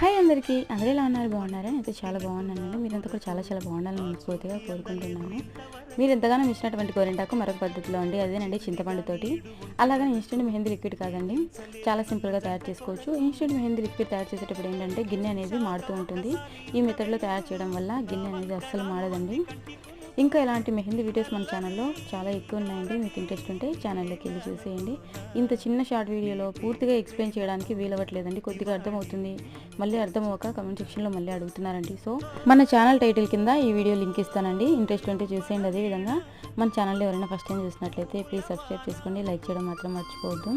Hi అందరికీ, అందరూ ఎలా ఉన్నారు? బాగున్నారా? నేనైతే చాలా బాగున్నానండి. మీరంతా కూడా చాలా చాలా బాగుండాలని మనస్ఫూర్తిగా కోరుకుంటున్నాను. మీరు ఎంతగానో ఇచ్చినటువంటి గోరింటాకు మరొక పద్ధతిలో అండి, అదేనండి చింతపండుతోటి. అలాగని ఇన్స్టెంట్ మెహందీ లిక్విడ్ కాదండి, చాలా సింపుల్గా తయారు చేసుకోవచ్చు. ఇన్స్టెంట్ మెహందీ లిక్విడ్ తయారు చేసేటప్పుడు ఏంటంటే గిన్నె అనేది మాడుతూ ఉంటుంది. ఈ మెథడ్లో తయారు చేయడం వల్ల గిన్నె అనేది అస్సలు మాడదండి. ఇంకా ఇలాంటి మెహందీ వీడియోస్ మన ఛానల్లో చాలా ఎక్కువ ఉన్నాయండి. మీకు ఇంట్రెస్ట్ ఉంటే ఛానల్లోకి వెళ్ళి చూసేయండి. ఇంత చిన్న షార్ట్ వీడియోలో పూర్తిగా ఎక్స్ప్లెయిన్ చేయడానికి వీలవ్వట్లేదండి, కొద్దిగా అర్థమవుతుంది. మళ్ళీ అర్థం అవ్వక కమెంట్ సెక్షన్లో మళ్ళీ అడుగుతున్నారండి. సో మన ఛానల్ టైటిల్ కింద ఈ వీడియో లింక్ ఇస్తానండి, ఇంట్రెస్ట్ ఉంటే చూసేయండి. అదేవిధంగా మన ఛానల్లో ఎవరైనా ఫస్ట్ టైం చూసినట్లయితే ప్లీజ్ సబ్స్క్రైబ్ చేసుకోండి, లైక్ చేయడం మాత్రం మర్చిపోవద్దు.